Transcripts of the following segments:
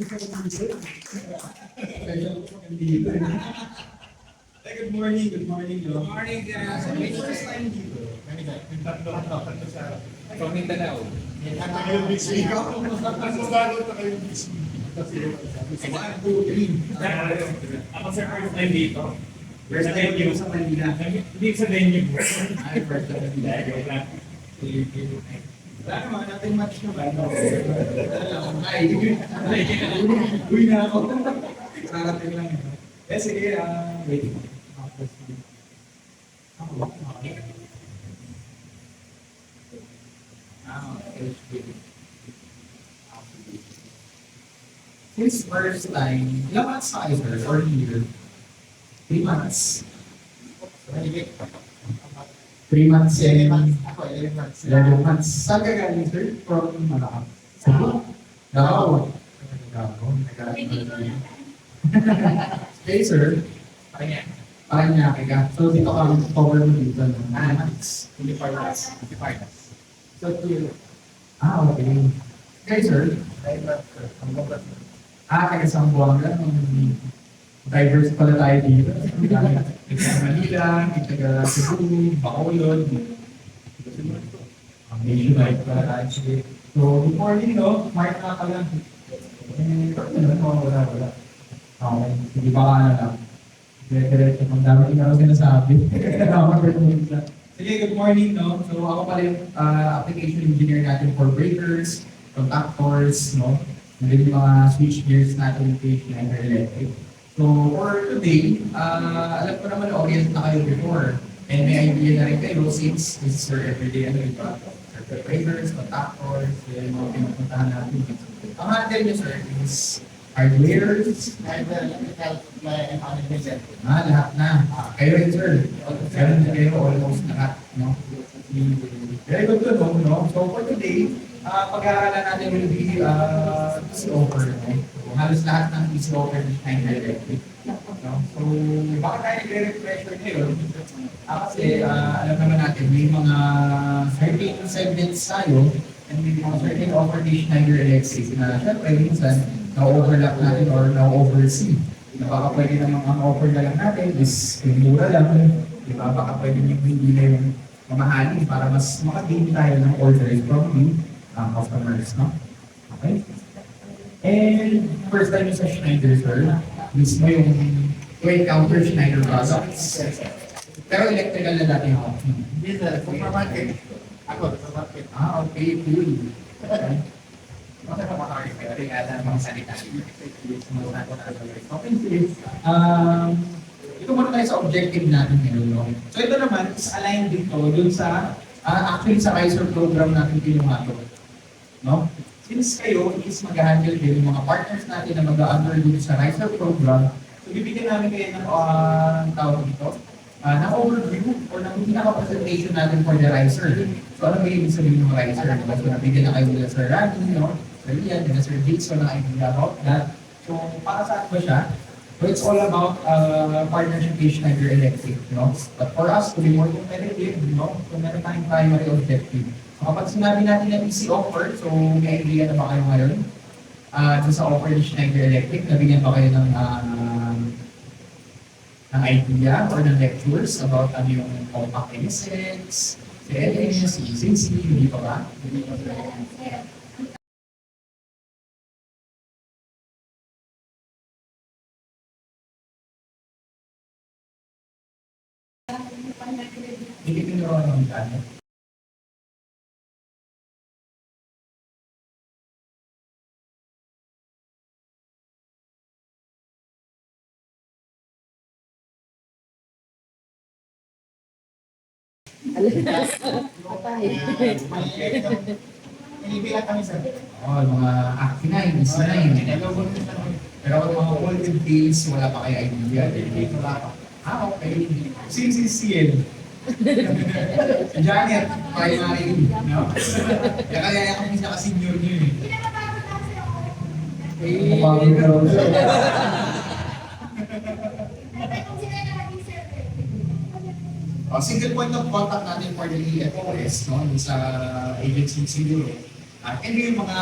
Hey, good morning, good morning. Good morning, guys. May first time dito. Tatlo sa from Mindanao. Ang tagal ng Big Swing ako. Ang bago ito kayo ng Big Swing. 1, 2, 3. Ako sa first time dito. First time dito sa Manila. Hindi sa venue bro. Ay, first time dito. Wala naman, natin match naman. Ay, uwi na ako. Karating lang. Eh, sige, wait. His first time, ilang months na kayo, sir? Or year? 3 months. 3 months and... Ako, 11 months. 11 months. Saan ka galing, sir? From Malacca? Cebu? Davao. Davao. Okay, sir. Paranaque ka. So, dito ka cover mo dito. 9 months. 25 months. 25 months. So, okay. Okay, sir. 9 months. Hanggang ba't? Taga Zamboanga. Diverse pala tayo dito. Taga Manila, taga Cebu, Bacolod. Nationwide pala tayo. So, before you know, mark na ka lang. Wala. Okay, hindi ba ka na lang. Diretso, ang dami na ako sinasabi. Sige, good morning, no? So, ako pala yung application engineer natin for breakers, contactors, no? And then yung mga switch gears natin, page na electric. So, for today, alam ko naman orient na kayo before. And may idea na rin kayo since this is your everyday, circuit breakers, contactors, yung mga pinupuntahan natin. Ang handle nyo, sir, is hardware, lahat na. Kayo rin, sir. Meron na kayo almost lahat, no? Very good to know, no? So for today, pag-aaralan natin will be PC offer, no? So, halos lahat ng PC offer is 9 electric. No? So, bakit tayo nagre-refresher ngayon? Kasi alam naman natin, may mga certain segments tayo and may mga certain offer ni Schneider Electric na syempre minsan na-overlap natin or na-oversee. Baka pwede namang ang offer na lang natin is yung mura lang. Diba? Baka pwede yung hindi na yung mamahalin para mas makagain tayo ng orders from the customers. No? Okay? And first time yung sa Schneider, sir, mismo yung encounter Schneider products. Pero electrical na dati ako. Hindi sir, supermarket. Ako, supermarket. Okay, cool. Okay. Kasi kumakain ka rin alam mga salita. Okay, sige. Ito muna tayo sa objective natin ngayon. No? So ito naman is aligned dito dun sa, actually sa RISER program natin kinuha to. No? Since kayo is mag-handle din yung mga partners natin na mag-under dito sa RISER program, so bibigyan namin kayo ng tawag dito, ng overview or ng pinaka-presentation natin for the RISER. So ano ba yung ibig sabihin ng RISER? Diba? So nabigyan na kayo nila Sir Randy, no? Sir Ian, nila Sir Jason na idea about that. So para saan ba siya? So it's all about partnership with Schneider Electric, no? But for us to be more competitive, no? So meron tayong primary objective. So kapag sinabi natin na PC offer, so may idea na ba kayo ngayon? Doon sa offer ni Schneider Electric, nabigyan ba kayo ng idea or ng lectures about ano yung compact MSX, CLS, ECC, hindi pa ba? Hindi pinuruan ng dami. Inibilang kami sir. Mga Acti-9, EC9. Pero ang mga old details, wala pa kayo idea. Wala pa. Okay. Since is CL. Janet, primary. No? Kaya kami sa senior niyo eh. Mapagod na raw siya. Single point of contact natin for the EFOS, no? Sa agency siguro. And yung mga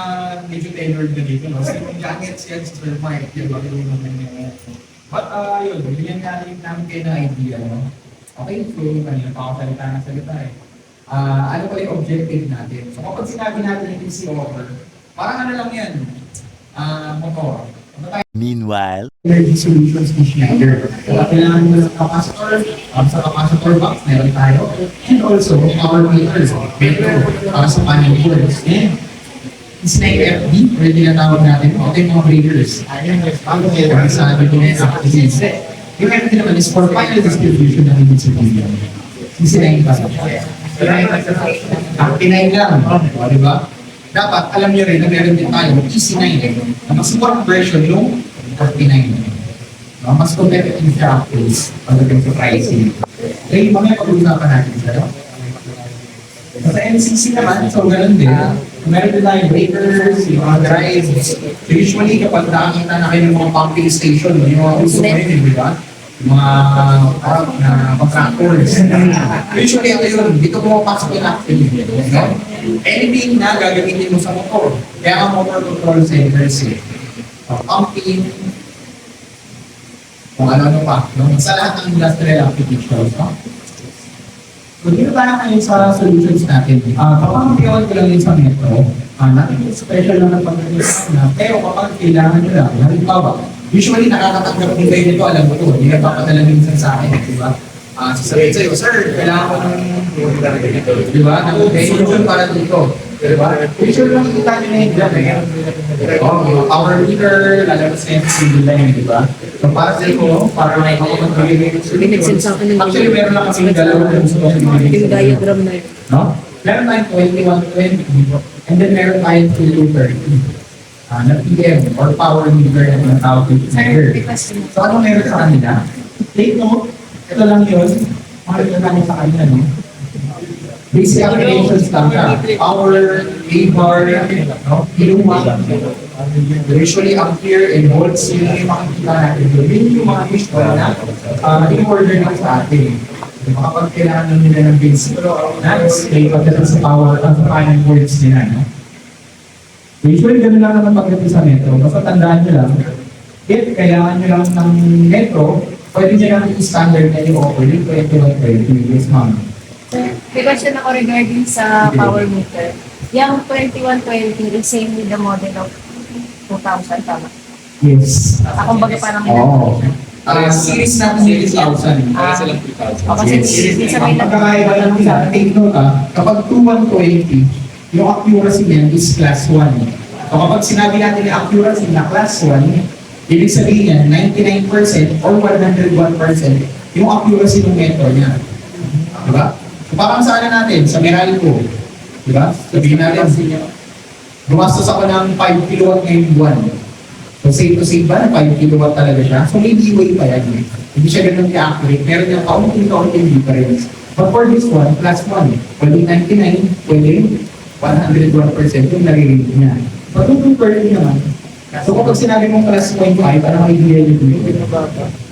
medyo tailored na dito, no? So yung jackets yan sa Sir Mike, yung bago yung mga But yun, bigyan namin kayo ng idea, no? Okay, so yung kanina pakasalita ng salita eh. Ano pa yung objective natin? So kapag sinabi natin yung PC offer, parang ano lang yan, motor. Meanwhile, Energy solutions ni Schneider. Kailangan mo ng capacitor, sa capacitor box, meron tayo. And also, power meters, metro, para sa panel boards. And Snake FD, pwede na tawag natin, okay mga breakers. Ayun, bago Para sa amin yung activities. Yung FD naman is for final distribution ng ibig sabihin. Sisinayin pa. Actinine lang, o, di ba? Dapat, alam niyo rin na meron din tayo, EC9, na mas murang version yung 49. No? Mas competitive siya actually pagdating sa pricing. Okay, mamaya pag-uusapan natin sa Sa MCC naman, so ganun din. Meron din tayong breakers, yung mga drives. So usually kapag nakakita na kayo ng mga pumping station, yung mga gusto ko yun, di ba? Yung mga contractors. Usually ito yun, dito pumapasok yung activity. No? Anything na gagamitin mo sa motor. Kaya ang motor control centers eh. Pumping, kung ano pa, no? Sa lahat ng industrial applications. No? So dito tayo ngayon sa solutions natin. Kapag ko lang yun sa metro, natin yung special lang na pag-release na, pero kapag kailangan nyo lang, halimbawa, usually nakakatanggap din kayo nito, alam mo ito, hindi nagpapadala minsan sa akin, di ba? Sasabihin sa'yo, sir, kailangan ko ng, di ba, ng solution para dito. Di ba? Usually lang kita nyo na yun dyan, eh. Mga power meter, lalabas na yung single line, di ba? So para sa ito, para may ako magbigay ng Binigsin sa akin ng actually, meron lang kami dalawa ng gusto ko yung diagram na yun. no? Meron tayong 2120 and then meron tayong 2230 na PM or power meter na tinatawag dito. Sir, question. So ano meron sa kanila? Take note, ito lang yun. Makikita namin sa kanila, no? Basic applications lang siya. Power, A-bar, no? Iluma. Usually ampere and volts yun yung makikita natin. Yun yung mga usual na in-order lang sa atin. Kapag kailangan nila ng basic na display pagdating sa power at sa panel boards nila, no? Usually, ganun lang naman pagdating sa metro. Basta tandaan nyo lang, if kailangan nyo lang ng metro, pwede nyo lang yung standard na yung offer, yung 2120. Yes, ma'am. Sir, may question ako regarding sa power meter. Yung 2120 is same with the model of 2000, tama? Yes. Kumbaga parang Oo. Series natin yung 2000. Para silang 2,000. kasi hindi sa may Ang pagkakaiba lang nila, take note kapag 2120, yung accuracy niyan is class 1. So kapag sinabi natin yung accuracy na class 1, ibig sabihin yan, 99% or 101% yung accuracy ng metro niya. Diba? So parang saan na natin? Sa Meralco. Diba? Sabihin natin, gumastos ako ng 5 kilowatt ngayong buwan. So safe to save ba na 5 kilowatt talaga siya? So may leeway pa yan. Hindi siya ganun ka-accurate. Meron yung kaunting difference. But for this one, class 1, pwede 99, pwede 101% yung nare-rate niya. But kung 230 naman, so kapag sinabi mong class 0.5, parang may idea yun dito.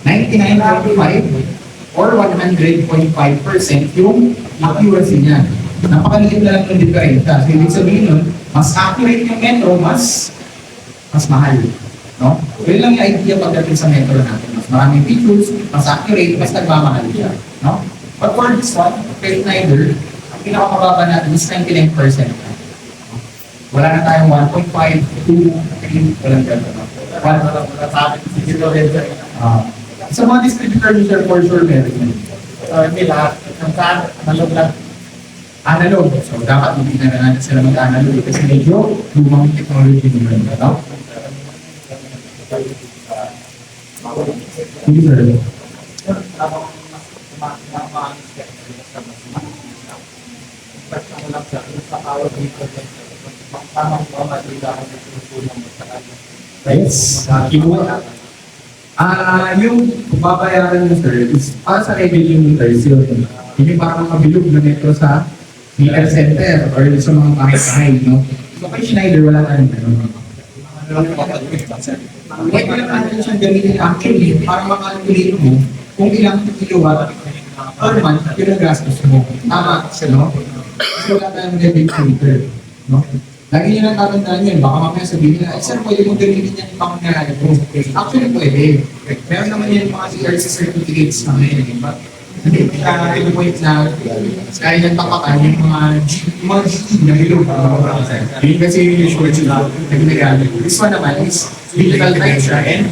99.5 or 100.5% yung accuracy niya. Napakaliit na lang yung diferensya. So ibig sabihin nun, mas accurate yung metro, mas mahal. No? So yun lang yung idea pagdating sa metro natin. Mas maraming features, mas accurate, mas nagmamahal siya. No? But for this one, kay Schneider, ang pinakamababa natin is 99%. Wala na tayong 1.5, 2, 3, walang gano'n. Sa mga distributor user for sure meron yun. Hindi lahat. Ang saan, analog lang. Analog. So dapat hindi na natin sila mag-analog kasi medyo lumang technology nila. No? Hindi sir. Yes. Yung babayaran mo sir is para sa revenue meters yun. Yun yung parang mabilog na metro sa meter center or sa mga bahay-bahay, no? So kay Schneider wala tayong gano'n. Pwede lang natin siyang gamitin actually para makalculate mo kung ilang kilowatt per month yung nagastos mo. Tama, no? So wala tayong revenue meter, no? Lagi nyo lang tatandaan yun, baka mamaya sabihin nila, sir, pwede mo gamitin yan yung pangyayari ko. Actually, pwede. Meron naman yan mga CRC certificates na ngayon, di ba? Hindi to the point na kaya nang tapakan yung mga GE na ilog. Yun kasi yung usual nag-nagamit. This one naman is digital type siya, and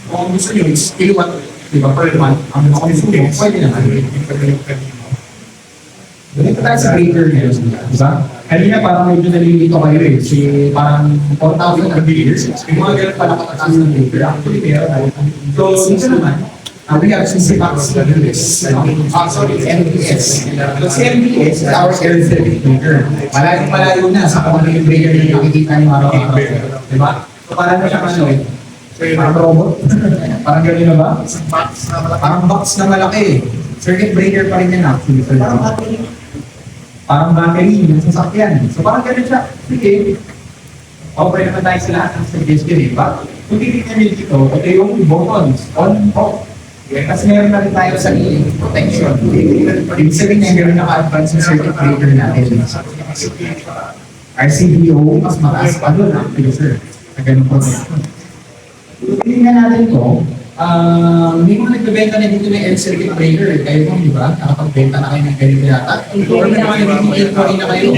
kung gusto nyo is kilowatt, di ba, per month, ang consume, pwede naman. Dito tayo sa breaker ngayon, di ba? Kanina parang medyo nalilito kayo eh. Si parang 4,000 ang years. Yung mga ganun pala katataas ng breaker. Actually, meron. So, dito naman, we have Sipax sorry, MBS. So, si MBS is our air circuit breaker. Malayo na sa kung ano yung breaker na nakikita niyo araw-araw. Di ba? So, parang na siya ano, parang robot. Parang gano'n na ba? Parang box na malaki. Circuit breaker pa rin yan actually. Parang battery ng sasakyan. So parang ganun siya. Sige. Okay naman tayo sa lahat ng suggestion, di ba? Kung titignan nyo dito, ito yung buttons, on, off. Kasi meron na rin tayo sa protection. Ibig sabihin na meron naka-advance yung circuit breaker natin. RCBO, mas mataas pa doon, actually, sir. Na ganun po. Tingnan natin to. May mga nagbebenta na dito ng air circuit breaker. Kayo po, di ba? Nakapagbenta na kayo ng ganito yata. Or may mga nag-inquiry na kayo.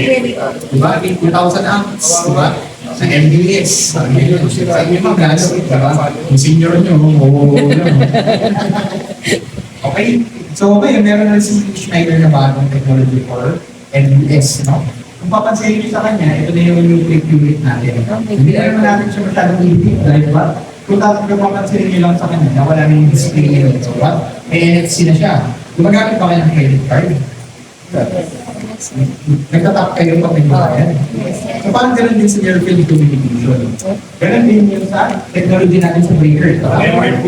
Di ba? 2,000 amps. Di ba? Sa MBS. Sa inyo mga gas. Di ba? Yung senior nyo. Okay. So, ngayon, meron na si Schneider na bagong technology for MBS. No? Kung papansin nyo sa kanya, ito na yung nucleic unit natin. Hindi na naman natin siya masyadong i-deep. Di ba? Kung papansin nyo lang sa kanya, na wala na yung display unit. So, what? May NFC na siya. Gumagamit pa kayo ng credit card. Nagtatap kayo pag nagbabayad. So, parang ganun din sa near-field communication. Ganun din yun sa technology natin sa breaker. MRT.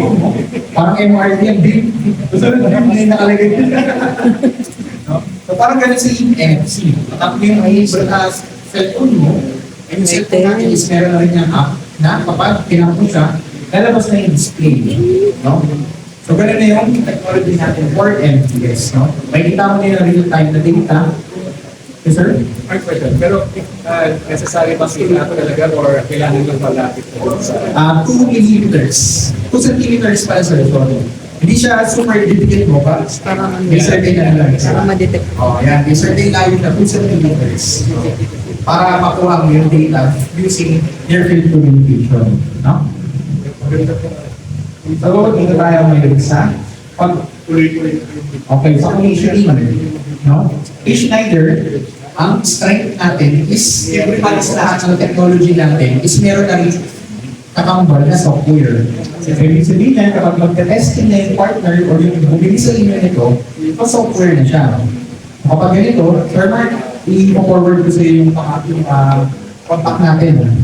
Parang MRT ang din. So, hindi nakalagay din. No? So, parang ganun sa NFC. Tap mo yung cellphone mo, yung cellphone natin is meron na rin yung app na kapag pinakot siya, lalabas na yung display. No? So, ganun na yung technology natin for MPS. No? May kita mo din na real-time na data. Yes, sir? Hard question. Pero necessary ba sila talaga or kailangan lang malapit sa 2 millimeters. 2 centimeters pala, sir. Sorry. Hindi siya super difficult mo pa. May survey na lang. Para ma-detect. Oh, yan. May survey layo na 2 centimeters. Para makuha mo yung data using near-field communication. No? So, dito tayo ngayon sa okay, sa commissioning. No? Schneider, ang strength natin is, para sa lahat ng technology natin, is meron na rin kakambal na software. Ibig sabihin niya, kapag magka-testing na yung partner o yung bumili sa inyo nito, ito software na siya. Kapag ganito, Sir Mark, i-forward ko sa iyo yung contact natin.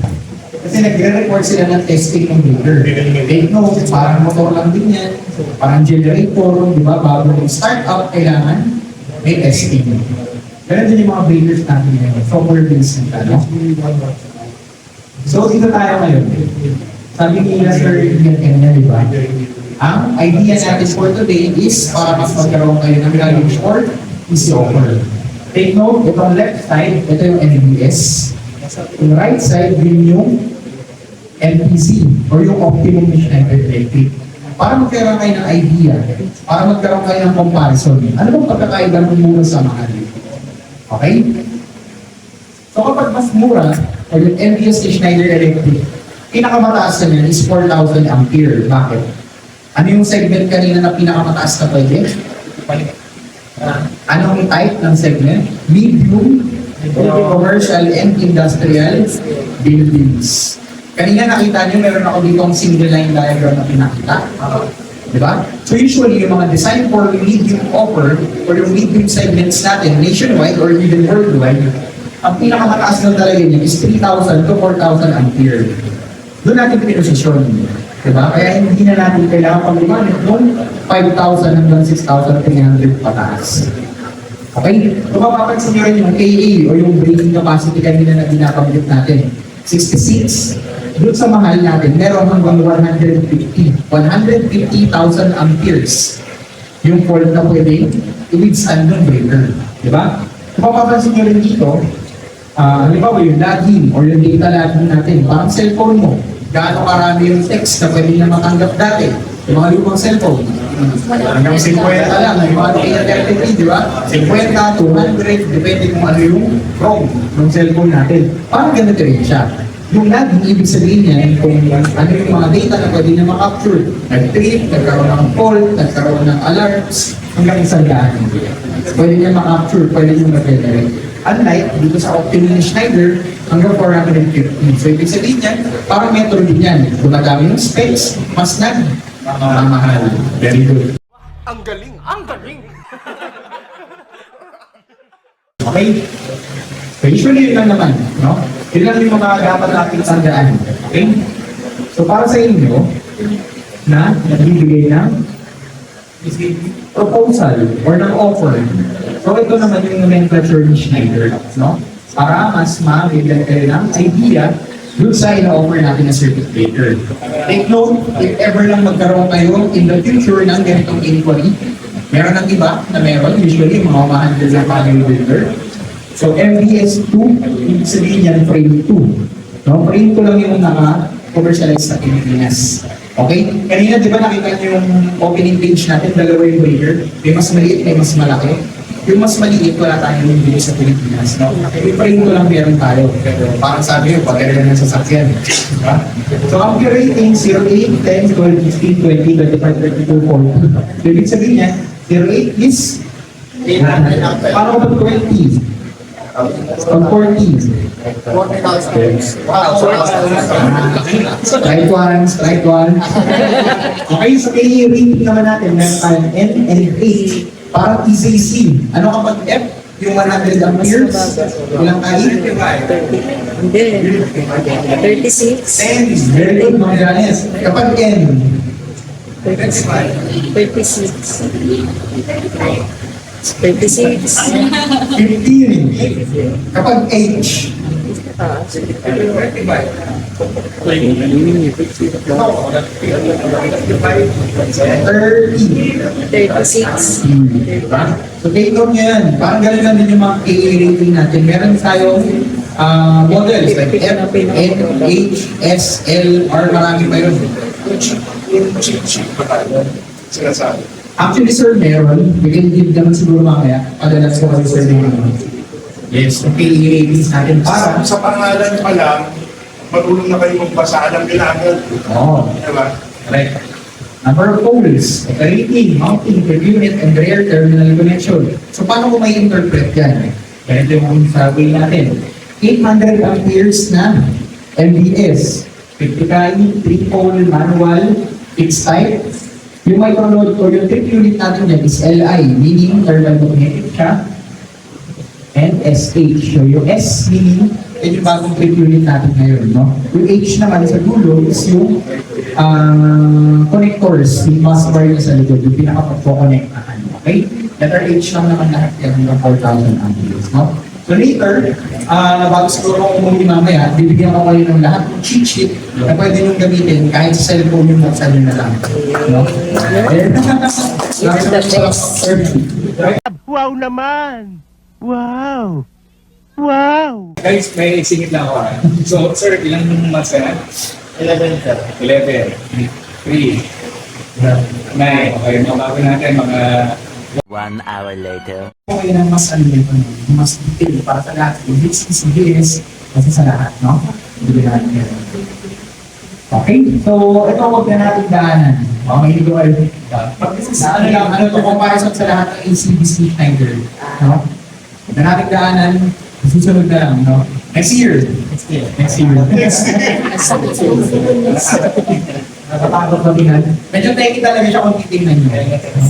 Kasi nagre-record sila ng testing ng breaker. Take note, parang motor lang din yan, parang generator, di ba? Bago mag-start up, kailangan may testing. Ganun din yung mga breakers natin ngayon, software-based nila, no? So, dito tayo ngayon. Sabi ni Sir Ian kanina, di ba? Ang idea natin for today is para mas magkaroon kayo ng value short, easy offer. Take note, itong left side, ito yung NBS. Yung right side, yun yung MPC or yung Optimum Schneider Electric. Para magkaroon kayo ng idea, para magkaroon kayo ng comparison, ano bang pagkakaiba ng mura sa mahal? Okay? So kapag mas mura, o yung MPS Schneider Electric, pinakamataas na yun is 4,000 ampere. Bakit? Ano yung segment kanina na pinakamataas na pwede? Anong type ng segment? Medium, commercial and industrial buildings. Kanina nakita nyo, meron ako dito ang single line diagram na pinakita. Diba? So usually, yung mga design for medium offer or yung medium segments natin nationwide or even worldwide, ang pinakamataas na talaga niya is 3,000 to 4,000 ampere. Doon natin pinosisyon. Diba? Kaya hindi na natin kailangan pag-umanit noong 5,000 hanggang 6,300 pataas. Okay? Kung mapapansin nyo rin yung KA o yung braking capacity kanina na binabanggit natin, 66. Doon sa mahal natin, meron hanggang 150,000 amperes. Yung fault na pwede, i-withstand ng breaker. Diba? Kung mapapansin nyo rin dito, halimbawa yung login or yung data login natin, parang cellphone mo, gaano karami yung text na pwede na matanggap dati. Yung mga lumang cellphone, hanggang 50 lang, yung mga Nokia 33, di ba? 50, 200, depende kung ano yung ROM ng cellphone natin. Parang ganito rin siya. Yung login, ibig sabihin niya kung ano yung mga data na pwede na makapture. Nag-trip, nagkaroon ng call, nagkaroon ng alarms, hanggang 100. Pwede niya makapture, pwede niya mag-generate. Unlike dito sa Optimum Schneider, hanggang 450. So, ibig sabihin niya, parang metro din yan. Kung madami yung specs, mas mahal. Very good. Ang galing! Ang galing! Okay? So, usually yun lang naman, no? Yun lang yung mga dapat natin tandaan. Okay? So, para sa inyo, na nagbibigay ng proposal or ng offer. So, ito naman yung nomenclature ni Schneider, no? Para mas mabigyan kayo ng idea dun sa ina-offer natin na circuit breaker. Take note, if ever lang magkaroon kayo in the future ng ganitong inquiry, meron ng iba na meron, usually yung mga umahandle ng panel builder. So, MBS2, ibig sabihin yan, frame 2. No? Frame 2 lang yung naka-commercialize sa Pilipinas. Okay? Kanina, di ba nakita niyo yung opening page natin, dalawa yung breaker. May mas maliit, may mas malaki. Yung mas maliit, wala tayong bibili sa Pilipinas. No? Yung frame 2 lang meron tayo. Pero parang sabi yun, pagkaya lang ng sasakyan. Diba? So, ang rating, 08, 10, 12, 15, 20, 25, 32, 40. So, ibig sabihin niya, 08 is parang kapag 20. Pag 14. 40,000. Wow. Strike one, strike one. Okay, so kaya rating naman natin, meron tayong N and A. Parang ECC. Ano kapag F? Yung 100 amperes? Ilang kain? Hindi. 36. 10. Very good, mga Janes. Kapag N? 36. 15. Kapag H? 30. 36. Diba? So take note nyo yan. Parang ganun lang din yung mga KA rating natin. Meron tayong models like F, N, H, S, L, R, marami pa yun. Sinasabi. Actually, sir, meron. We can give naman siguro mamaya. Padalas ko kasi sir yung yes, so KA ratings natin para Sa pangalan pa lang, marunong na kayo magbasa, alam nyo na agad. Oo. Diba? Correct. Number of poles, rating, mounting, per unit, and rear terminal connection. So, paano ko may interpret yan? Ganito yung sabi natin. 800 amperes na MBS, 50 kali, 3-pole, manual, fixed type. Yung microload or yung trip unit natin yan is LI, meaning thermal magnetic siya, and SH. So, yung S meaning, yung bagong trip unit natin ngayon, no? Yung H naman sa dulo is yung connectors, yung busbar niya sa likod, yung pinaka-connect na ano, okay? Letter H lang naman lahat yan ng 4,000 amperes, no? So later, bago siguro kung umuli mamaya, bibigyan ko kayo ng lahat ng cheat sheet na pwede nyo gamitin kahit sa cellphone yung buksan nyo na lang, no? Wow naman! Wow! Wow! Guys, may singit lang ako. So, sir, ilang months ka na? 11, sir. 11, 3, 9. Okay, mabago natin mga 1 hour later. Okay na mas ano yun, mas detail para sa lahat. Yung BCS, kasi sa lahat, no? Hindi natin yan. Okay, so ito huwag na natin daanan. Okay, hindi ko alam. Pag sa ano lang, ano to, comparison sa lahat ng ACDC Schneider, no? Huwag na natin daanan, susunod na lang, no? Next year. Next year. Nakapagod kami na. Medyo techy talaga siya kung titignan nyo.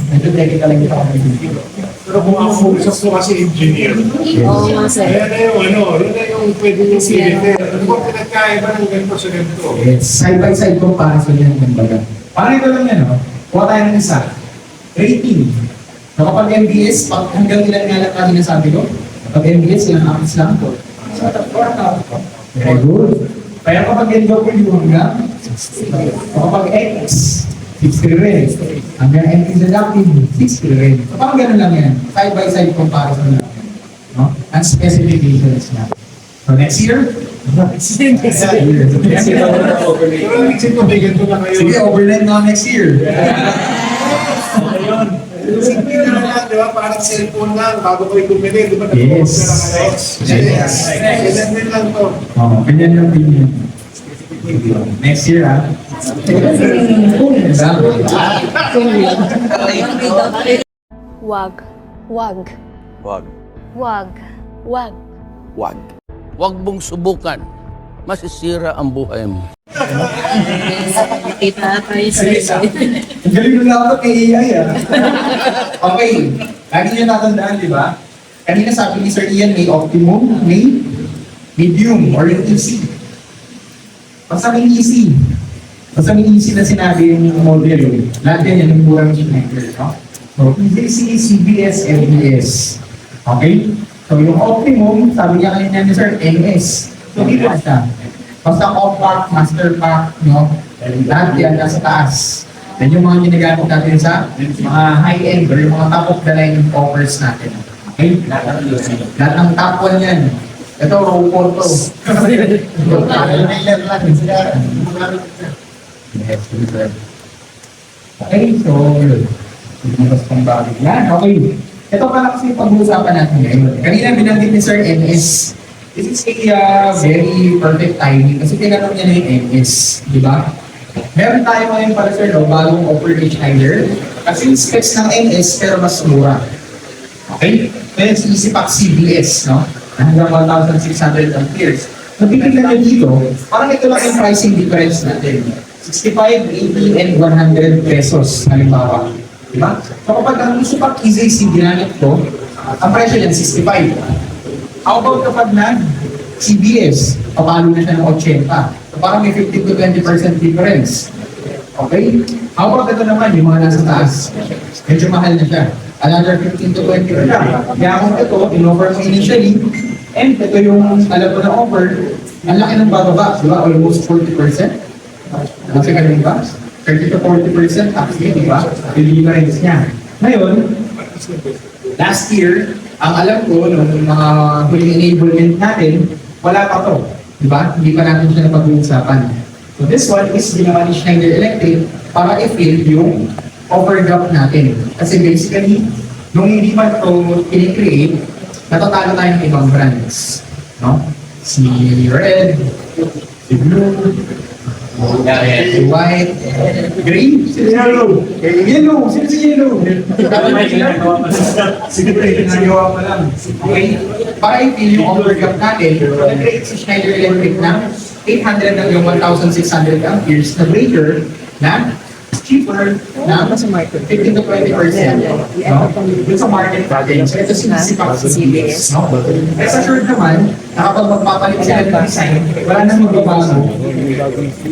Medyo techy talaga siya kung titignan nyo. Pero kung ang focus ko kasi engineer, Oo nga, sir. kaya na yung ano, yun na yung pwede yung siliter. Ano ba pinagkaiba ng ganito sa ganito? Yes, side-by-side comparison yan ng baga. Parang ito lang yan, no? Kuha tayo ng isa. Rating. So kapag MBS, pag hanggang ilan nga lang natin nasabi ko, kapag MBS, ilang apps lang po. So, 4,000. Very good. Kaya kapag NW hanggang, o kapag X, 60 rin. Hanggang MPZW, 60 rin. So parang ganun lang yan. Side-by-side comparison lang yan. No? Ang specifications na. So next year? Next year. Kasi ito na overlay. Pero mixin ko, may ganito na kayo. Sige, overnight na next year. Ayun. Simple na lang, di ba? Parang cellphone lang, bago kayo bumili, di ba? Yes. Yes. Ganyan din lang to. Oo, ganyan yung opinion. Next year, ha? Wag. Wag. Wag. Wag. Wag. Wag. Huwag mong subukan. Masisira ang buhay mo. Kita tayo sa Ang galing na dapat kay AI, ah. Okay. Lagi niyo natandaan, di ba? Kanina sabi ni Sir Ian, may optimum, may medium, or yung easy. Basta may easy. Basta may easy na sinabi yung model. Lahat yan yung murang Schneider, no? So, easy, CBS, LBS. Okay? So, yung optimum, sabi niya kanina ni Sir, NS. So, di ba siya? Basta compact, master pack, no? Lahat yan nasa taas. Yan yung mga ginagamit natin sa mga high-end or yung mga top of the line offers natin. Okay? Lahat ng top 1 yan. Ito, robot to. Okay, so, lumabas pang bagay. Yan, okay. Ito pala kasi pag-uusapan natin ngayon. Kanina binanggit ni Sir NS. This is a very perfect timing kasi tinanong niya na yung NS, di ba? Meron tayo ngayon para sir, no, bagong offer ni Schneider. Kasi yung specs ng NS pero mas mura. Okay? Then si EasyPack CBS, no? Hanggang 1,600 amperes. So, titignan nyo dito, parang ito lang yung pricing difference natin. 65, 80, and 100 pesos, halimbawa. Diba? So, kapag ang EasyPack EasyC ginamit ko, ang presyo niyan 65. How about kapag CBS, papalo na siya ng 80. So, parang may 15 to 20% difference. Okay? How about ito naman, yung mga nasa taas? Medyo mahal na siya. Another 15 to 20 na. Kaya kung ito, in-offer mo initially, and ito yung alam ko na offer, ang laki ng bababa, di ba? Almost 40%. Kasi ganun ba? 30 to 40% actually, di ba? Yung difference niya. Ngayon, last year, ang alam ko, nung mga huling enablement natin, wala pa to. Di ba? Hindi pa natin siya napag-uusapan. So this one is ginawa ni Schneider Electric para i-fill yung overdraft natin. Kasi basically, nung hindi pa ito i-create, natatalo tayo ng ibang brands. No? Si Red, si Blue, si White, Green, si Yellow. Yellow! Sino si Yellow? Sige pa rin, nagawa pa lang. Okay? Para i-fill yung overdraft natin, nag-create si Schneider Electric na 800 hanggang 1,600 amperes na breaker na cheaper na 15 to 20%. No? Dun sa market natin. So ito si EasyPack CBS. No? Rest assured naman, na kapag magpapalit sila ng design, wala nang magbabago.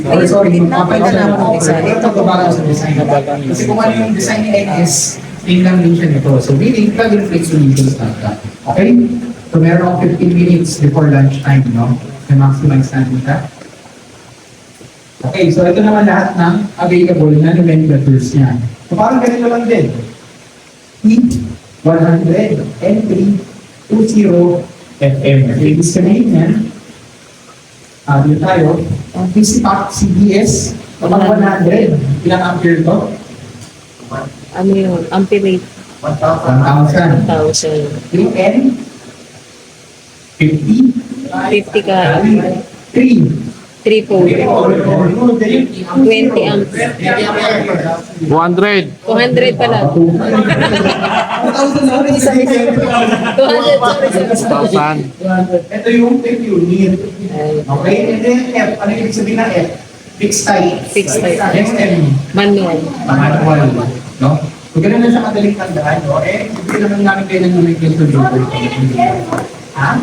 Or sorry, magpapalit sila ng offer, wala nang magbabago sa design. Kasi kung ano yung design ni NS, tingnan din siya nito. So meaning, plug and play solutions like that. Okay? So meron akong 15 minutes before lunchtime, no? Na-maximize natin siya. Okay, so ito naman lahat ng available na nomenclatures niya. So parang ganito lang din. T100, N3, 20, FM. Okay, ibig sabihin yan. Dito tayo. Ang EasyPack CBS, kapag 100, ilang ampere to? Ano yun? Ampere 1,000. 1,000. Yung N, 50. 50 ka. 3. 3 po. 20 amps. 200. 200 pala. 1,000 na rin. 200, sorry. Ito yung tip unit. Okay? And then F, ano yung ibig sabihin ng F? Fixed type. Fixed type. Yung M, Manual. manual. No? So, ganun na siya madaling tandaan. No? Eh, hindi naman namin kayo ng nomenclature dito. Ha?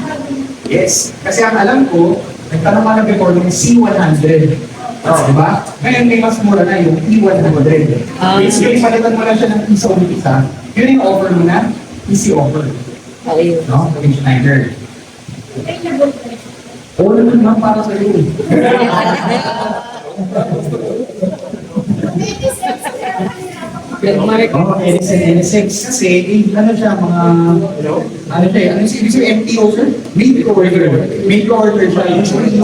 Yes. Kasi ang alam ko, nagtanong ka na before ng C100. Di ba? Ngayon may mas mura na yung E100. Basically, palitan mo lang siya ng isa o isa. Yun yung offer mo na, easy offer. Ayun. No? Yung Schneider. Oo naman naman para sa iyo. Oo, Edison NSX. Kasi, ano siya, mga, ano siya, ano siya, MTO sir? Main order. Main order siya. Usually,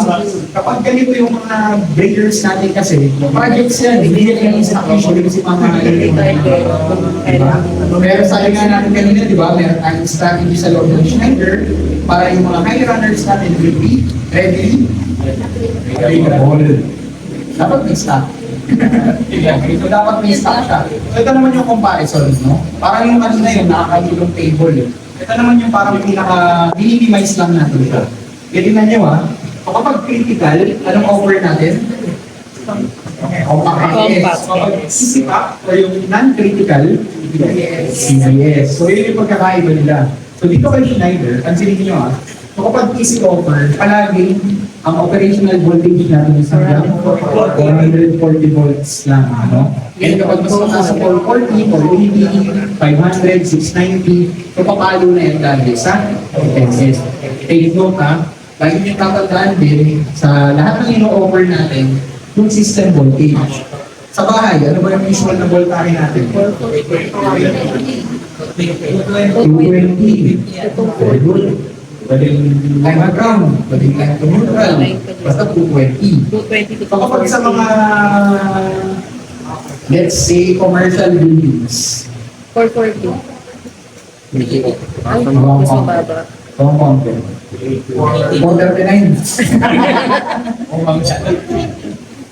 kapag ganito yung mga breakers natin kasi, projects yan, hindi nila yung isa usually kasi mga pero sabi nga natin kanina, di ba, meron tayong strategy sa loob ng Schneider para yung mga high runners natin will be ready, available. Dapat may stock. So, dapat may stock siya. So, ito naman yung comparison, no? Parang yung kanina yung nakakagulong table. Ito naman yung parang minimize lang natin siya. Kaya tingnan nyo so kapag critical, anong offer natin? Compact. Kapag easy pack or yung non-critical, CBS. So, yun yung pagkakaiba nila. So, dito kay Schneider, pansinin nyo so kapag easy offer, palagi ang operational voltage natin is hanggang 440 volts lang, ano? And kapag mas mataas sa 440, 480, 500, 690, so papalo na yan dahil sa intenses. Take note lagi nyo tatandaan din sa lahat ng ino-offer natin, yung system voltage. Sa bahay, ano ba yung usual na voltage natin? 220. Very good. Pwedeng line ground, pwedeng line to neutral, basta 220. 220 to So kapag sa mga, let's say, commercial buildings, 440. Ay, Wrong mas count. mababa. Wrong count. 439. Umang siya.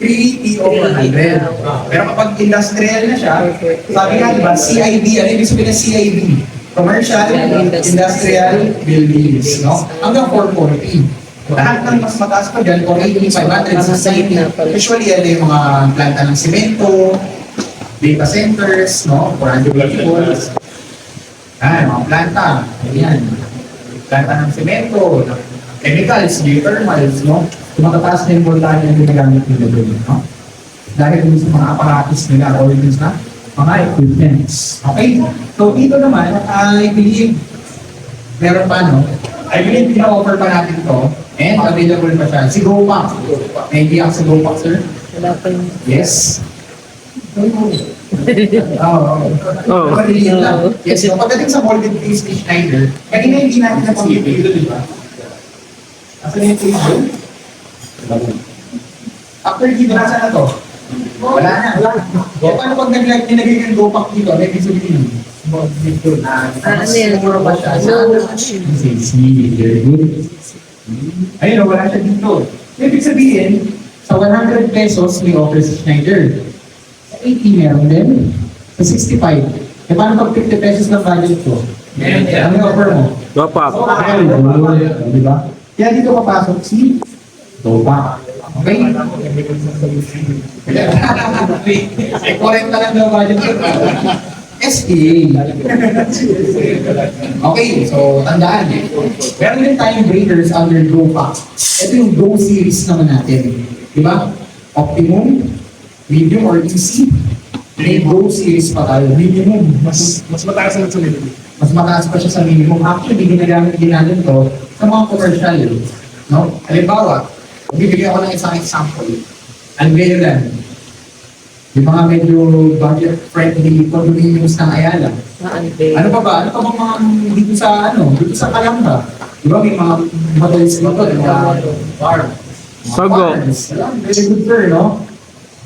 380 over 100. Pero kapag industrial na siya, sabi nga diba, CIB, ano ibig sabihin ng CIB? Commercial, industrial, buildings, no? Hanggang 440. Lahat ng mas mataas pa dyan, 480, 500, 690. Usually, yan yung mga planta ng simento, data centers, no? 480 volts. Mga planta, yan. Planta ng simento, chemicals, geothermals, no? Yung matataas na yung voltage na ginagamit nila doon, no? Dahil dun sa mga apparatus nila or dun sa mga equipments. Okay? So, dito naman, I believe, meron pa, no? I believe, pina-offer pa natin to and available pa siya. Si GoPack. May idea sa GoPack, sir? Wala pa yung... Yes. Oo. Maliit lang. Yes, so pagdating sa molded face ni Schneider, kanina hindi natin napamit dito, di ba? Asa na yung table? After dito, nasa na to? Wala na. So, paano pag nilagay yung GoPack dito, may ibig sabihin? Dito na. ano yan? Siguro ba siya? Very good. Ayun, wala siya dito. Ibig sabihin, sa 100 pesos may offer si Schneider. Sa 80 meron din. Sa 65. Paano pag 50 pesos ng budget ko? Ano yung offer mo? Gopak. Di ba? Kaya dito papasok si GoPack. Okay? Correct na lang daw budget ko. SPA. Okay, so tandaan. Meron din tayong breakers under GoPack. Ito yung Go series naman natin. Di ba? Optimum, medium or easy. May Go series pa tayo. Minimum. Mas mataas na sa minimum. Mas mataas pa siya sa minimum. Actually, ginagamit din natin to sa mga commercial. No? Halimbawa, bibigyan ko ng isang example. Unveil yung mga medyo budget-friendly condominiums ng Ayala. Ano pa ba? Ano pa bang mga dito sa dito sa Calamba? Di ba may mga models dito, mga bar. Sogo. Very good sir, no?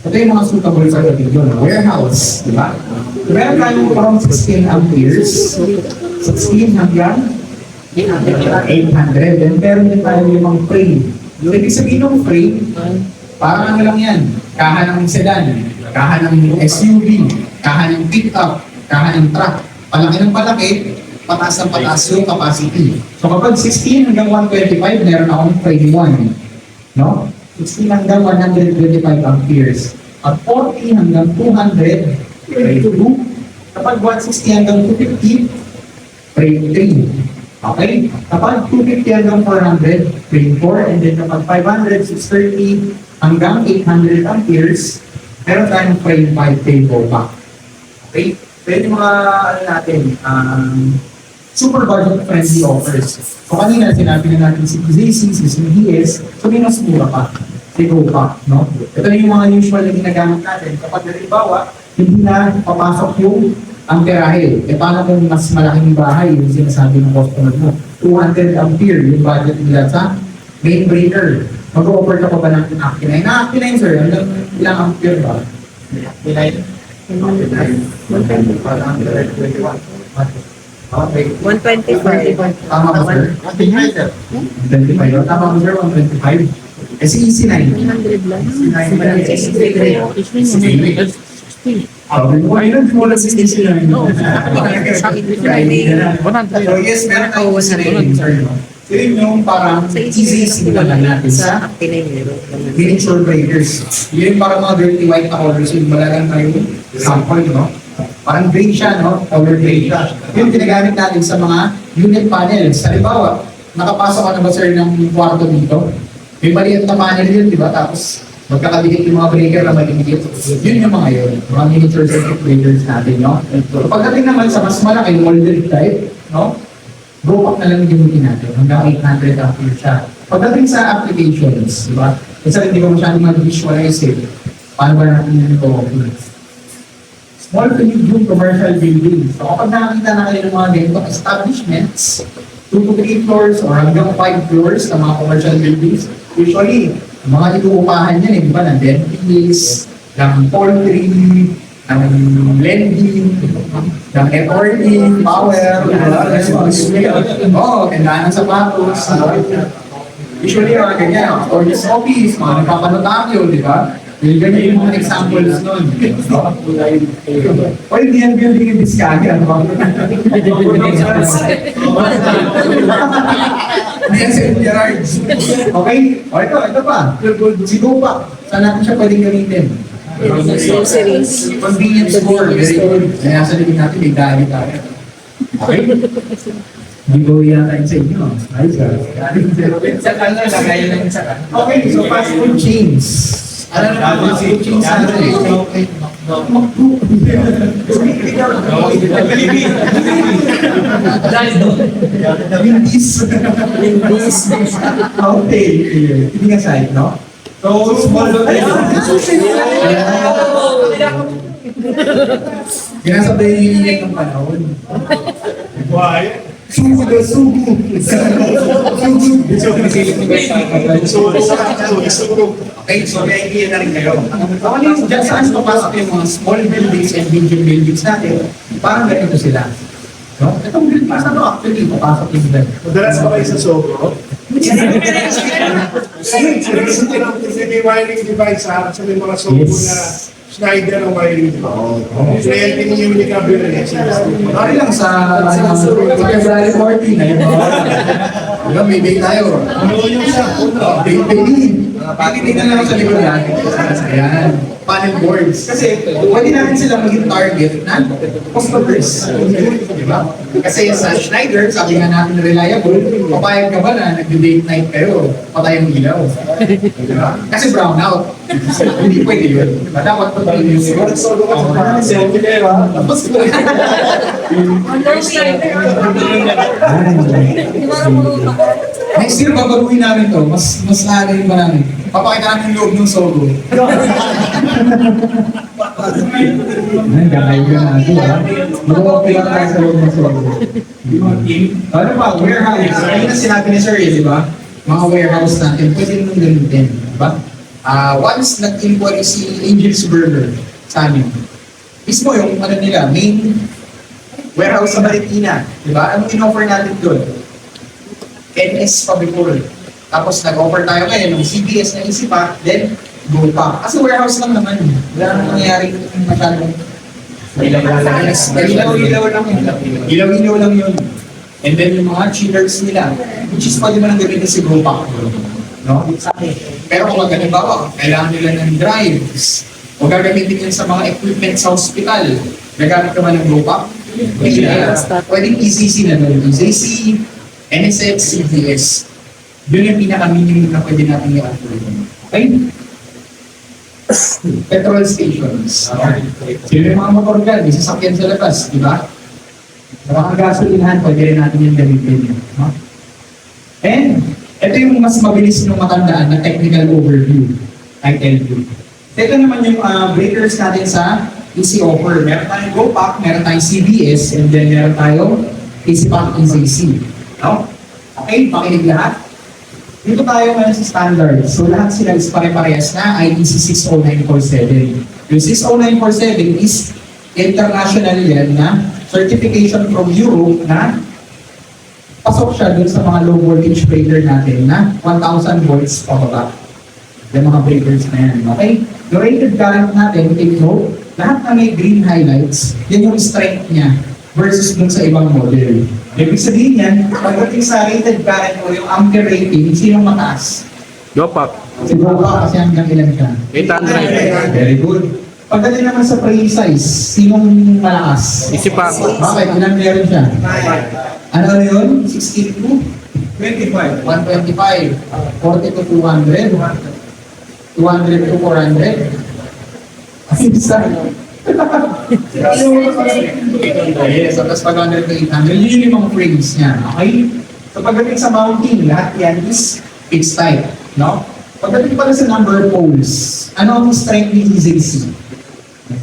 Ito yung mga suitable sa dating doon. Warehouse, di ba? So, meron tayong from 16 amperes, 16 hanggang 800. And meron din tayo yung mga frame. Yung ibig sabihin ng frame, parang ano lang yan, kaha ng sedan, kaha ng SUV, kaha ng pick-up, kaha ng truck. Palaki ng palaki, pataas ng pataas yung capacity. So kapag 16 hanggang 125, meron akong frame 1. No? 16 hanggang 125 amperes. At 40 hanggang 200, frame 2. Kapag 160 hanggang 250, frame 3. Okay? Kapag 250 hanggang 400, frame 4. And then kapag 500, 630 hanggang 800 amperes, meron tayong frame 5 table pack. Okay? Pwede mga natin, super budget friendly offers. So kanina sinabi na natin si ZC, si DS, so may mas mura pa. Si GoPack, no? Ito yung mga usual na ginagamit natin. Kapag halimbawa, hindi na papasok yung amperahe. E paano kung mas malaking bahay yung sinasabi ng customer mo? 200 ampere yung budget nila sa main breaker. Mag-offer ka pa ba ng Actinine? Na Actinine, sir, hanggang ilang ampere ba? Pinay. Parang 121. Okay. 125. Tama ba, sir? Pinay, sir. 125. Tama ba, sir? 125. Kasi easy na yun. 100 lang. Sabi mo, ayun, mula sa easy na yun. So, yes, meron tayong easy na yun, sir. So, yun yung parang easy na lang natin sa miniature breakers. Yun yung parang mga dirty white na colors, yung malalang tayo sample, no? Parang gray siya, no? Color gray siya. Yung ginagamit natin sa mga unit panels. Halimbawa, nakapasok ka na ba, sir, ng kwarto dito? May maliit na panel yun, di ba? Tapos, magkakabigit yung mga breaker na maliit. Yun yung mga yun. Mga miniature circuit breakers natin, no? So, pagdating naman sa mas malaki, molded type, no? Bropack na lang yung gamitin natin. Hanggang 800 ampere siya. Pagdating sa applications, di ba? Kasi hindi ko masyadong mag-visualize eh. Paano ba natin yung ito? Small to medium commercial buildings. So, kapag nakakita na kayo ng mga ganitong establishments, 2 to 3 floors or hanggang 5 floors ng mga commercial buildings, usually, ang mga inuupahan yan, di ba, ng dentist, ng poultry, ng lending, ng networking, power, tindahan ng sapatos. Usually, mga ganyan, or this office, mga nagpapanotaryo, di ba? Yung ganyan yung mga examples nun. O hindi yan building yung diskaya, ano ba? Hindi yan sa Gerard. Okay? O ito pa. Si Gopa. Saan natin siya pwedeng gamitin? Groceries. Convenience store. Very good. Kaya sa libing natin, may dali tayo. Okay? Hindi ko yata sa inyo. Ayos ka. Okay, so fast food chains. Ano na mga food chains natin? Wendy's. Okay. Hindi nga side, no? So, small ginasabay yung init ng panahon. Why? Sugo na sugo. Okay, so may idea na rin kayo. Ako yung dyan saan papasok yung mga small buildings and medium buildings natin, parang ganito sila. No? Itong building pa sa to, actually, papasok yung building. Madalas pa kayo sa Sogo? May wiring device sa harap sa may mga Sogo na Schneider ang wiring device. Cliente niyo yung unicable na Sorry lang sa February 14 na yun. Diba, may bake tayo. Bake. Pakitignan lang sa likod natin. Ayan. Panel boards. Kasi pwede natin sila maging target na customers. Diba? Kasi sa Schneider, sabi nga natin reliable, papayag ka ba na nag-date night kayo, patay ang ilaw. Diba? Kasi brown out. Hindi pwede yun. Diba? Dapat pa tayo yung siguro. Tapos next year, babaguhin namin to. Mas naagayin pa namin. Papakita namin yung loob ng Sogo. Gagay ka natin, ha? Mag-open lang tayo sa loob ng Sogo. Ano pa? Warehouse. Ayun na sinabi ni Sir, di ba? Mga warehouse natin, pwede nung gamitin. Di ba? Once nag-inquiry si Angel's Burger sa amin, mismo yung ano nila, main warehouse sa Maritina. Di ba? Anong in-offer natin doon? NS pa before. Tapos nag-offer tayo ngayon ng CBS na isip pa, then go pa. Kasi warehouse lang naman. Wala nang nangyayari masyadong ilaw-ilaw lang yun. Ilaw-ilaw lang yun. And then yung mga chillers nila, which is pwede mo nang gamitin si go pa. No? Pero kung halimbawa, kailangan nila ng drives, o gagamitin yun sa mga equipment sa hospital, nagamit ka ba ng go pa? Pwedeng ECC na doon. ECC, NSX, CBS. Yun yung pinaka-minimum na pwede natin i-offer. Okay? Petrol stations. Sino yung mga motor dyan? May sasakyan sa labas, di ba? Sa mga gasolinahan, pwede rin natin yung gamitin. No? And, ito yung mas mabilis nung matandaan na technical overview. I tell you. Ito naman yung breakers natin sa easy offer. Meron tayong GoPack, meron tayong CBS, and then meron tayong EasyPack EasyC. No? Okay, pakinig lahat. Dito tayo ngayon sa standard. So lahat sila is pare-parehas na IEC 60947. Yung 60947 is international yan na certification from Europe na pasok siya dun sa mga low voltage breaker natin na 1,000 volts pababa. Yung mga breakers na yan, okay? Yung rated current natin, take note, lahat na may green highlights, yan yung strength niya versus dun sa ibang model. Ibig sabihin yan, pagdating sa rated current o yung ampere rating, sinong mataas? GoPack. Siguro ba kasi hanggang ilan siya? 800. Very good. Pagdating naman sa pre-size, sinong malakas? EasyPack. Bakit? Ilan meron siya? Ano yun? 16 to? 25. 125. 40 to 200. 200 to 400. Ay, isa. Yes, so tapos 500 to 800. Yun yung mga frames niya. Okay? So pagdating sa mounting, lahat yan is fixed type. No? Pagdating pala sa number of poles, ano ang strength ni EZC?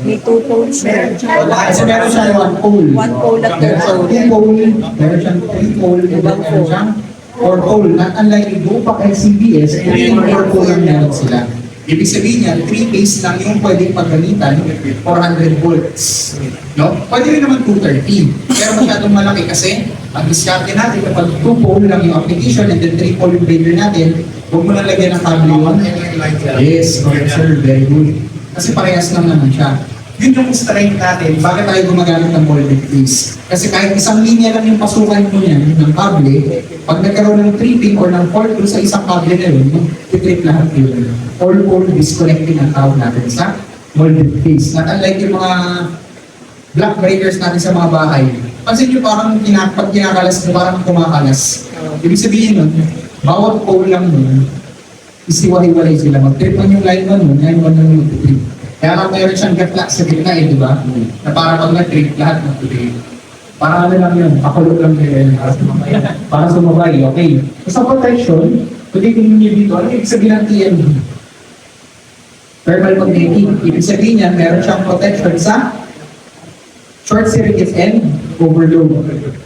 May 2 poles meron siya. Kasi meron siya 1 pole. 1 pole at 2 Meron siyang pole. 2 pole, meron siyang 3 pole, and then meron siyang 4 pole. Not unlike yung GoPack and CBS, 3 and 4 pole ang meron sila. Ibig sabihin niya, 3 phase lang yung pwedeng paggamitan, 400 volts. No? Pwede rin naman 230. Pero masyadong malaki kasi ang diskarte natin kapag 2 pole lang yung application and then 3 pole yung breaker natin, huwag mo na lagyan ng cable yun. Yes, correct sir, very good. Kasi parehas lang naman siya. Yun yung strength natin, bakit tayo gumagamit ng molded phase. Kasi kahit isang linya lang yung pasukan mo yan ng kable, pag nagkaroon ng tripping or ng fault sa isang kable na yun, titrip lahat yun. All disconnecting ang tawag natin sa molded phase. Not unlike yung mga black breakers natin sa mga bahay. Pansin nyo parang pag kinakalas mo, parang kumakalas. Ibig sabihin nun, bawat pole lang nun, isiwahiwalay sila. Mag-trip man yung line nun, yan mo nang mag-trip. Kaya nga mayroon siyang gatla sa gitna di ba? Na para pag nag-trip, lahat mag-trip. Para ano lang yun, pakulog lang yun. Para sumabay, okay. So, sa protection, tulitin niyo dito, ano ibig sabihin ng TMD? Thermal magnetic. Ibig sabihin niya, meron siyang protection sa short circuit and overload.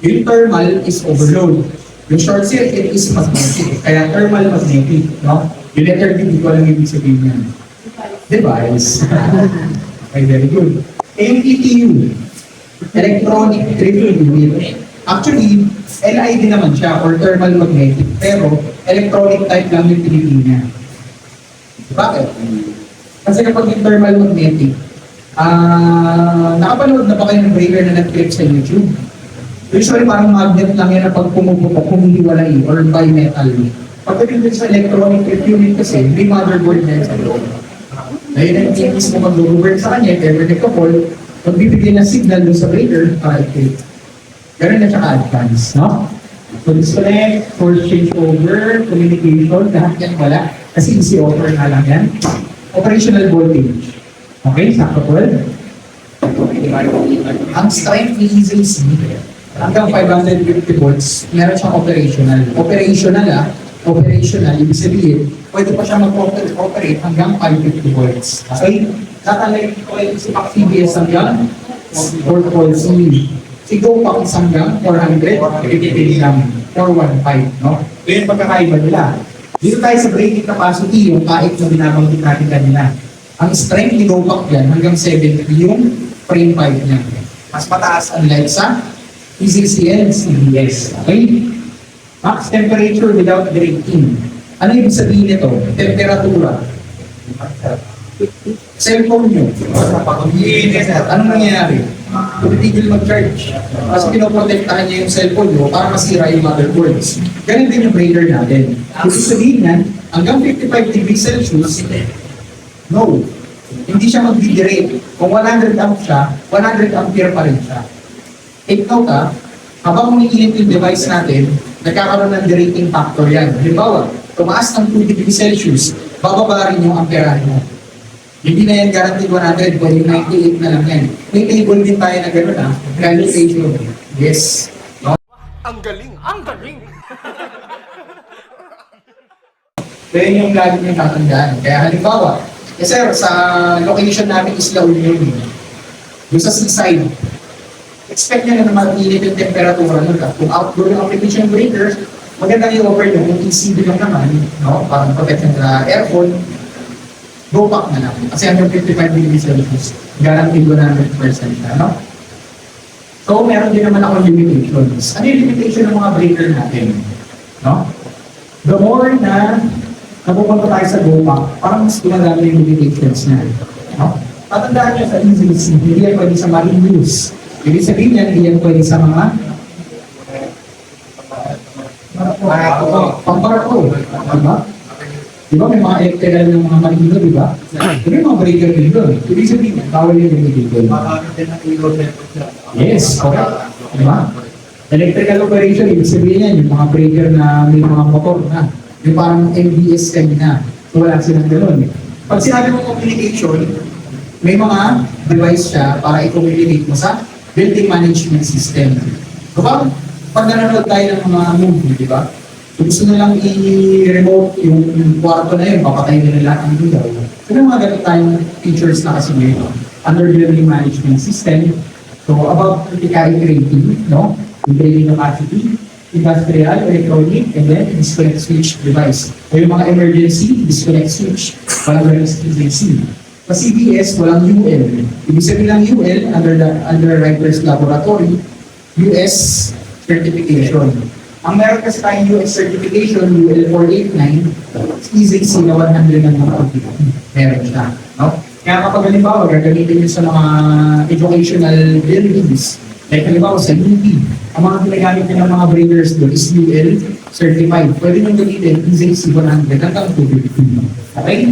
Yung thermal is overload. Yung short circuit is magnetic. Kaya thermal magnetic, no? Yung letter B, di ko lang ibig sabihin yan. Device. Okay, very good. ETU, electronic triple unit. Actually, LID naman siya or thermal magnetic, pero electronic type lang yung pinili niya. Bakit? Kasi kapag yung thermal magnetic, nakapanood na ba kayo ng breaker na nag-trip sa YouTube? Usually parang magnet lang yan na pag pumuputok, humihiwalay or bimetal. Pagdating din sa electronic triple unit kasi, may motherboard na yan sa loob. Dahil ang teams mo mag-over sa kanya, if ever nagka-call, magbibigay ng signal doon sa breaker para i-click. Ganun na siya ka-advance, no? So disconnect, force change over, communication, lahat yan wala. Kasi easy offer na lang yan. Operational voltage. Okay, sakto po. Ang strength ni EZC, hanggang 550 volts, meron siyang operational. Operational, ibig sabihin, pwede pa siya mag-operate hanggang 550 volts. Okay? Tatalay ko kayo si CBS hanggang 4 volts. Si GoPack is hanggang 400, 50 lang, 415, no? So yun pagkakaiba nila. Dito tayo sa braking capacity, yung kahit na binabanggit natin kanina. Ang strength ni GoPack yan, hanggang 70 yung frame 5 niya. Mas mataas unlike sa EZCL, CBS. Okay? Max temperature without braking. Ano ibig sabihin nito? Temperatura. Cellphone nyo. Anong nangyayari? Tumitigil mag-charge. Kasi pinoprotektahan niya yung cellphone nyo para masira yung motherboards. Ganun din yung breaker natin. Ibig sabihin yan, hanggang 55 degrees Celsius, no. Hindi siya mag-degrade. Kung 100 amp siya, 100 ampere pa rin siya. Take note habang umiinit yung device natin, nagkakaroon ng derating factor yan. Halimbawa, tumaas ng 2 degrees Celsius, bababa rin yung amperahe mo. Hindi na yan guaranteed 100, pwede 98 na lang yan. May table din tayo na gano'n Gravitation. Yes. No? Ang galing! Ang galing! Kaya yung lagi nyo tatandaan. Kaya halimbawa, sir, sa location namin is La Union. Doon sa seaside, expect nyo na mainit yung temperatura nun. Kung outdoor yung application breaker, magandang i-offer nyo kung ECB lang naman, no? Parang protect ng aircon, go back na lang. Kasi under 55 degrees Celsius, guaranteed 100% na, no? So, meron din naman ako limitations. Ano yung limitation ng mga breaker natin? No? The more na napupunta tayo sa go back, parang mas dumadami yung limitations na. No? Tatandaan nyo sa easy, hindi yan pwede sa marine use. Ibig sabihin yan, hindi yan pwede sa mga pambarko. Diba? Diba may mga electrical ng mga marino, diba? May mga breaker din doon. Ibig sabihin, bawal yung breaker doon. Yes, correct. Diba? Electrical operation, ibig sabihin yan, yung mga breaker na may mga motor na. Yung parang MBS kanina. So wala silang gano'n. Pag sinabi mo communication, may mga device siya para i-communicate mo sa building management system. Diba? Pag nanonood tayo ng mga movie, di ba? So gusto na lang i-remote yung kwarto na yun, papatay na lahat ng ilaw. So may mga ganito tayong features na kasi ngayon. Under building management system, so about vertical rating, no? Yung rating capacity, industrial, electronic, and then disconnect switch device. O yung mga emergency, disconnect switch, walang emergency. Sa CBS, walang UL. Ibig sabihin ng UL, under Rikers Laboratory, US certification. Ang meron kasi tayong US certification, UL 489, easy na 100 ng mga meron siya. No? Kaya kapag halimbawa, gagamitin nyo sa mga educational buildings, like halimbawa sa UP, ang mga ginagamit nyo ng mga breakers doon is UL certified. Pwede nyo gamitin, easy 100 hanggang 250. Okay?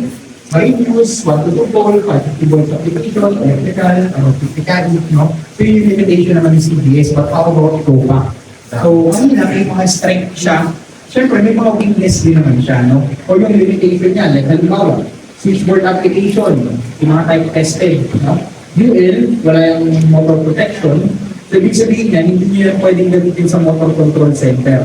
Marine use, 1 to 2 volt, 5 to 50 volts application, electrical, 50 caddy, no? So yung limitation naman ng CBS, but how about COPA? So, kanina may mga strength siya. Siyempre, may mga weakness din naman siya, no? O yung limitation niya, like halimbawa, switchboard application, yung mga type tested, no? UL, wala yung motor protection. So, ibig sabihin niya, hindi niyo yan pwedeng gamitin sa motor control center.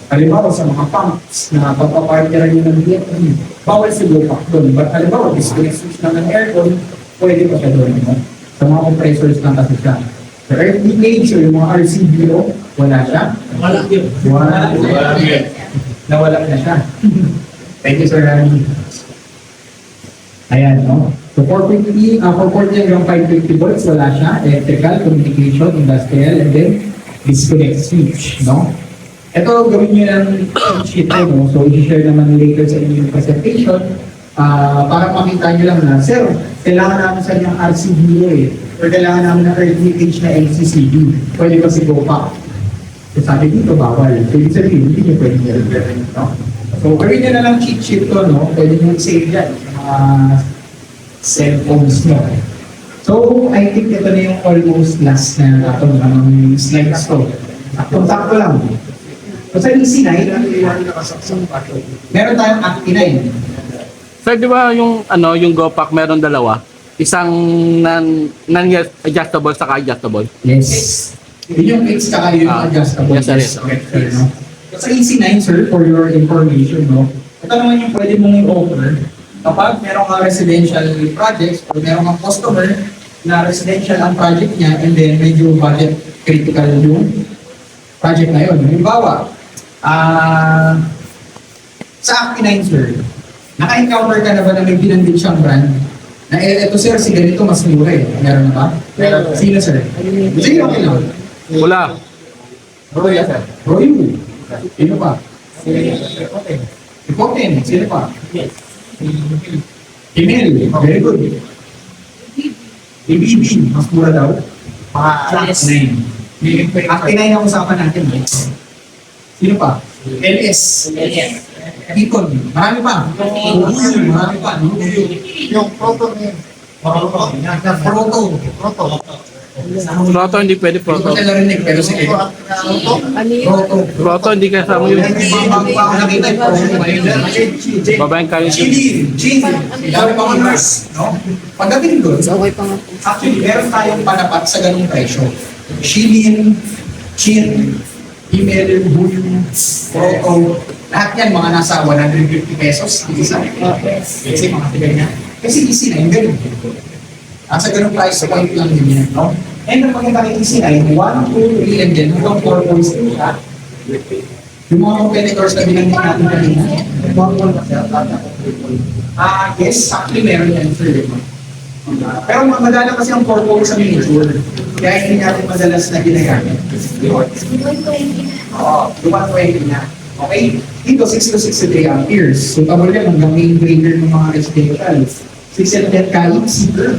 Halimbawa, sa mga pumps na pagpapartneran nyo ng DFE, bawal si Lopak doon. But halimbawa, disconnect switch na ng aircon, pwede pa siya doon, no? Sa mga compressors lang kasi siya. Sa air leakage, o yung mga RCBO, wala siya. Wala yun. Nawala na siya. Thank you, Sir Rani. Ayan, no? So, 440 hanggang 550 volts, wala siya. Electrical, communication, industrial, and then disconnect switch, no? Ito, gawin nyo ng sheet ko, no? So, i-share naman later sa inyong presentation para makita nyo lang na, sir, kailangan namin sa inyong RCBO or kailangan namin ng earth leakage na LCCB. Pwede ba si GoPack? So, sabi dito, bawal. So, ibig sabihin, hindi nyo pwede nyo, no? So, gawin nyo na lang cheat sheet to, no? Pwede nyo save yan sa mga cellphones nyo. So, I think ito na yung almost last na itong slides ko. Sakto lang. So sa EC9, meron tayong Acti9. Sir, di ba yung yung GoPack meron dalawa? Isang non-adjustable saka adjustable. Yes. Yun yung fixed saka yung adjustable. Yes, sir. Yes. Okay, no? So sa EC9, sir, for your information, no? Ito naman yung pwede mong i-offer kapag meron kang residential projects o meron kang customer na residential ang project niya and then medyo budget critical yung project na yun. Halimbawa, sa Acti9, sir, naka-encounter ka na ba na may binandit siyang brand? Na eto sir, si ganito mas mura eh. Meron na ba? Meron. Sino sir? Sige, okay lang. Wala. Roy, sir. Roy. Sino pa? Ipoten. Sino pa? Emil. Very good. EBB. Mas mura daw. Acti9 ang usapan natin. Sino pa? LS. Beacon. Marami pa. Marami pa. No? Yung proto niya. Proto. Proto hindi pwede Hindi ko proto. siya narinig, pero sige. Proto. Proto hindi kasama yun. Hindi bago pa ako nakita yung proto ngayon. Babaeng kayo. Chili. Dami pa ko nurse. No? Pagdating doon, actually, meron tayong panapat sa ganung presyo. Shilin, Chin, email, buyo, proto. Lahat yan, mga nasa 150 pesos. Isa. Kasi mga tiga niya. Kasi easy na yung ganun. Nasa ganung price point lang din yan, no? And ang maganda kay EC9, 1, 2, 3, and then hanggang 4 points din siya. Yung mga competitors na binanggit natin kanina, 4 points kasi at lahat ng 3 points. Yes, actually meron yan, sir. Pero madalang kasi ang 4 points sa miniature. Kaya hindi natin madalas na ginagamit. Oo, yung 120 na. Okay? Dito, 6 to 63 amperes. So, tawag yan hanggang main breaker ng mga residential. 6 and 10 kalit, seeker.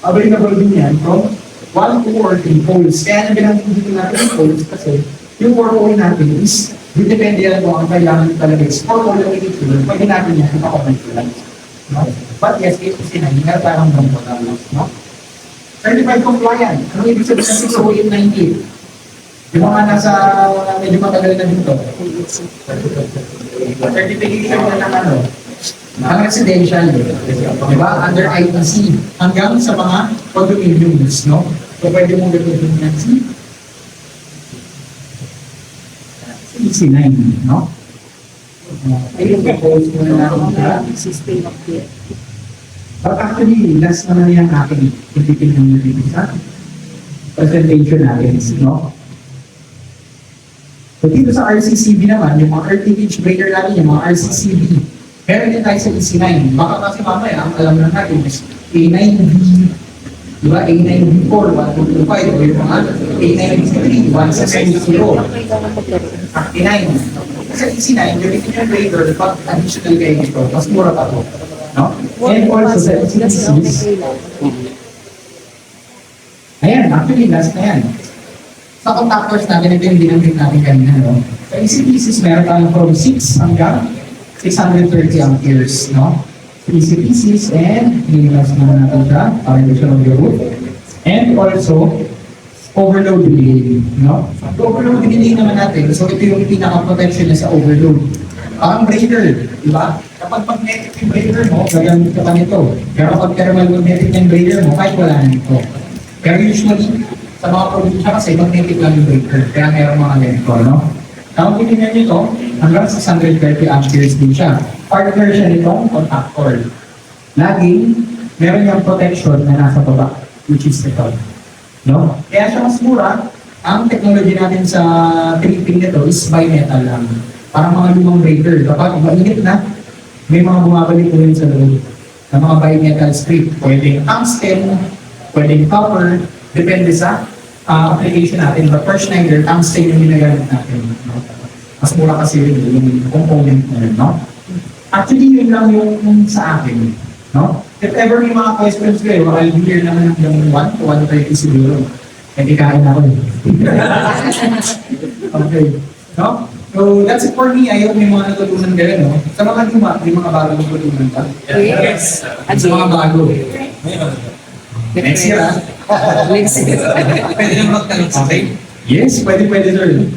Available din yan from 1 to 14 poles. Kaya binanggit dito natin yung poles kasi yung 4 pole natin is depende yan kung ang kailangan talaga is 4 pole na miniature. Pwede natin yan ipakakontrol. No? But yes, ito sinahinga parang bangko no? Certified compliant. Ano ibig sabihin ng 60898? Yung mga nasa medyo matagal na dito. Certification na ng ano? Ang residential. Diba? Under ITC. Hanggang sa mga condominiums, no? So pwede mong gamitin yan si EC9, no? Ayun, propose mo na natin siya. But actually, last naman yung aking ititignan nyo dito sa presentation natin, no? So dito sa RCCB naman, yung mga earth breaker natin, yung mga RCCB, meron din tayo sa EC9. Baka kasi mamaya, ang alam na natin is A9B, diba? A9B4, 1225, o yung mga A9B3, 170, A9. Sa EC9, yung electric breaker, pag additional kayo dito, mas mura pa to. No? And also sa ECPCs, ayan, actually last na yan. Sa contactors natin, ito yung dinamit natin kanina, no? Sa ECPCs, meron tayong from 6 hanggang 630 amperes, no? Sa ECPCs, and nililas naman natin siya, para hindi siya mag-load. And also, overload delay, no? Sa overload delay naman natin, so ito yung pinaka-protection na sa overload. Ang breaker, di ba? Kapag magnetic yung breaker mo, gagamit ka pa nito. Pero kapag thermal magnetic yung breaker mo, kahit wala na ito. Pero usually, sa mga probinsya kasi, magnetic lang yung breaker. Kaya meron mga ganito, no? Kung titignan nyo ito, hanggang 630 amperes din siya. Partner siya nitong contactor. Laging, meron yung protection na nasa baba, which is ito. No? Kaya siya mas mura. Ang technology natin sa tripping nito is bimetal lang. Parang mga lumang breaker. Kapag mainit na, may mga bumabalik ko rin sa loob. Na mga bimetal strip. Pwedeng tungsten, pwedeng copper, depende sa application natin. But for Schneider, tungsten yung ginagamit natin. No? Mas mura kasi yung component na yun, no? Actually, yun lang yung sa akin. No? If ever may mga questions kayo, I'll be here naman ng 1 to 1:30 siguro. Hindi kain ako eh. Okay. No? So, that's it for me. I hope may mga natutunan ka rin, no? Sa mga luma, may mga bagong natutunan ka. Yes. At sa mga bago. Next year, ha? Next year. Pwede na magtanong sa akin? Yes, pwede, sir.